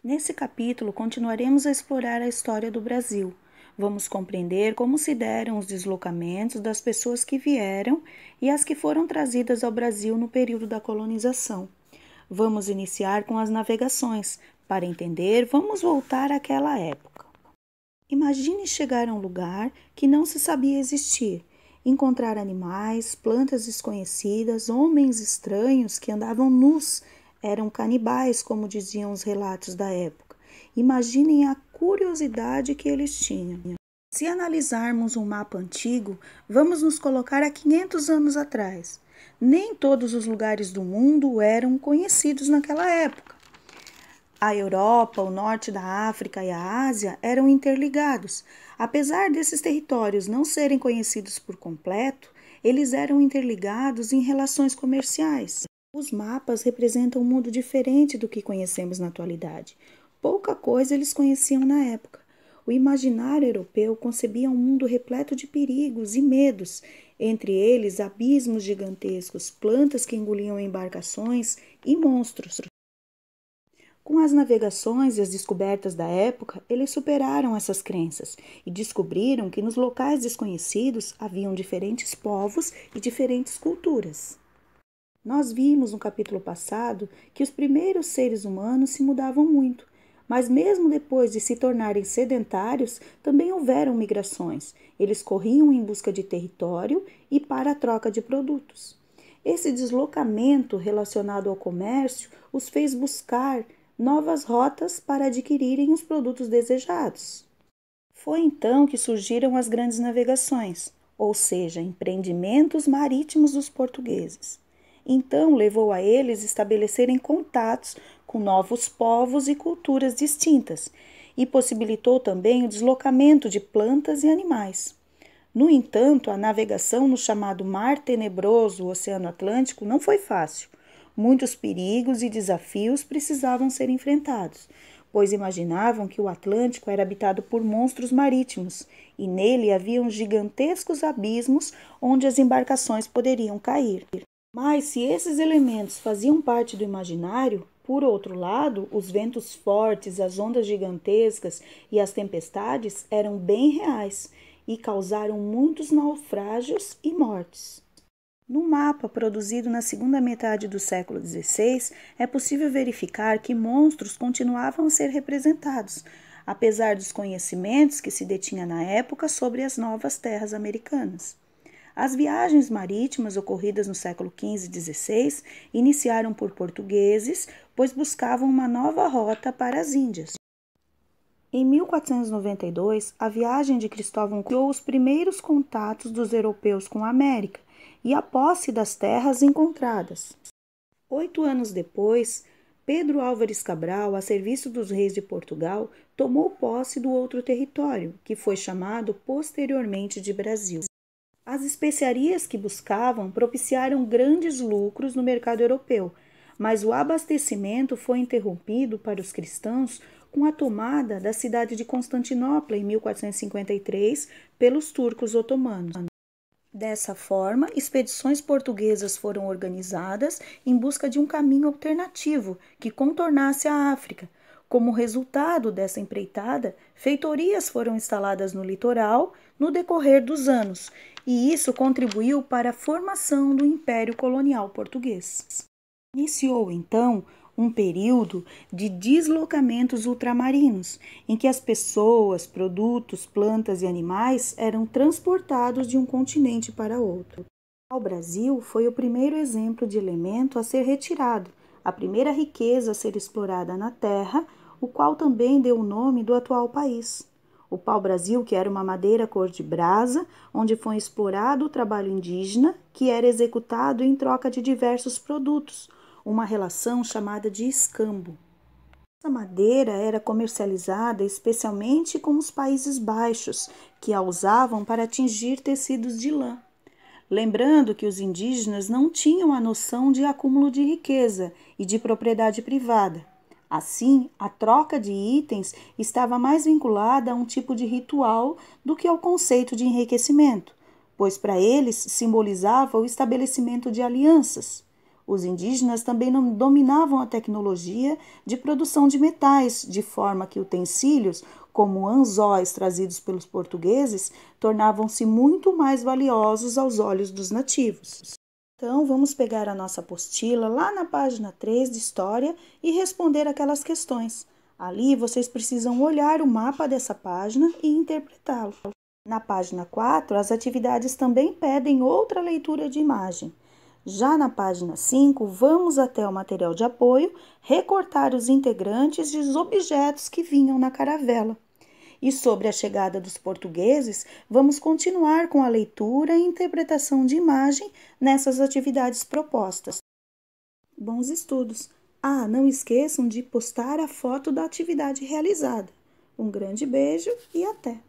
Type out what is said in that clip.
Nesse capítulo, continuaremos a explorar a história do Brasil. Vamos compreender como se deram os deslocamentos das pessoas que vieram e as que foram trazidas ao Brasil no período da colonização. Vamos iniciar com as navegações. Para entender, vamos voltar àquela época. Imagine chegar a um lugar que não se sabia existir, encontrar animais, plantas desconhecidas, homens estranhos que andavam nus, eram canibais, como diziam os relatos da época. Imaginem a curiosidade que eles tinham. Se analisarmos um mapa antigo, vamos nos colocar há 500 anos atrás. Nem todos os lugares do mundo eram conhecidos naquela época. A Europa, o norte da África e a Ásia eram interligados. Apesar desses territórios não serem conhecidos por completo, eles eram interligados em relações comerciais. Os mapas representam um mundo diferente do que conhecemos na atualidade. Pouca coisa eles conheciam na época. O imaginário europeu concebia um mundo repleto de perigos e medos, entre eles abismos gigantescos, plantas que engoliam embarcações e monstros. Com as navegações e as descobertas da época, eles superaram essas crenças e descobriram que nos locais desconhecidos haviam diferentes povos e diferentes culturas. Nós vimos no capítulo passado que os primeiros seres humanos se mudavam muito, mas mesmo depois de se tornarem sedentários, também houveram migrações. Eles corriam em busca de território e para a troca de produtos. Esse deslocamento relacionado ao comércio os fez buscar novas rotas para adquirirem os produtos desejados. Foi então que surgiram as grandes navegações, ou seja, empreendimentos marítimos dos portugueses. Então levou a eles estabelecerem contatos com novos povos e culturas distintas e possibilitou também o deslocamento de plantas e animais. No entanto, a navegação no chamado Mar Tenebroso, o Oceano Atlântico, não foi fácil. Muitos perigos e desafios precisavam ser enfrentados, pois imaginavam que o Atlântico era habitado por monstros marítimos e nele haviam gigantescos abismos onde as embarcações poderiam cair. Mas se esses elementos faziam parte do imaginário, por outro lado, os ventos fortes, as ondas gigantescas e as tempestades eram bem reais e causaram muitos naufrágios e mortes. No mapa produzido na segunda metade do século XVI, é possível verificar que monstros continuavam a ser representados, apesar dos conhecimentos que se detinha na época sobre as novas terras americanas. As viagens marítimas ocorridas no século XV e XVI iniciaram por portugueses, pois buscavam uma nova rota para as Índias. Em 1492, a viagem de Cristóvão criou os primeiros contatos dos europeus com a América e a posse das terras encontradas. 8 anos depois, Pedro Álvares Cabral, a serviço dos reis de Portugal, tomou posse do outro território, que foi chamado posteriormente de Brasil. As especiarias que buscavam propiciaram grandes lucros no mercado europeu, mas o abastecimento foi interrompido para os cristãos com a tomada da cidade de Constantinopla em 1453 pelos turcos otomanos. Dessa forma, expedições portuguesas foram organizadas em busca de um caminho alternativo que contornasse a África. Como resultado dessa empreitada, feitorias foram instaladas no litoral no decorrer dos anos, e isso contribuiu para a formação do Império Colonial Português. Iniciou, então, um período de deslocamentos ultramarinos, em que as pessoas, produtos, plantas e animais eram transportados de um continente para outro. O Brasil foi o primeiro exemplo de elemento a ser retirado, a primeira riqueza a ser explorada na terra, o qual também deu o nome do atual país. O pau-brasil, que era uma madeira cor de brasa, onde foi explorado o trabalho indígena, que era executado em troca de diversos produtos, uma relação chamada de escambo. Essa madeira era comercializada especialmente com os Países Baixos, que a usavam para tingir tecidos de lã. Lembrando que os indígenas não tinham a noção de acúmulo de riqueza e de propriedade privada. Assim, a troca de itens estava mais vinculada a um tipo de ritual do que ao conceito de enriquecimento, pois para eles simbolizava o estabelecimento de alianças. Os indígenas também não dominavam a tecnologia de produção de metais, de forma que utensílios, como anzóis trazidos pelos portugueses, tornavam-se muito mais valiosos aos olhos dos nativos. Então, vamos pegar a nossa apostila lá na página 3 de História e responder aquelas questões. Ali vocês precisam olhar o mapa dessa página e interpretá-lo. Na página 4, as atividades também pedem outra leitura de imagem. Já na página 5, vamos até o material de apoio recortar os integrantes e os objetos que vinham na caravela. E sobre a chegada dos portugueses, vamos continuar com a leitura e interpretação de imagem nessas atividades propostas. Bons estudos! Ah, não esqueçam de postar a foto da atividade realizada. Um grande beijo e até!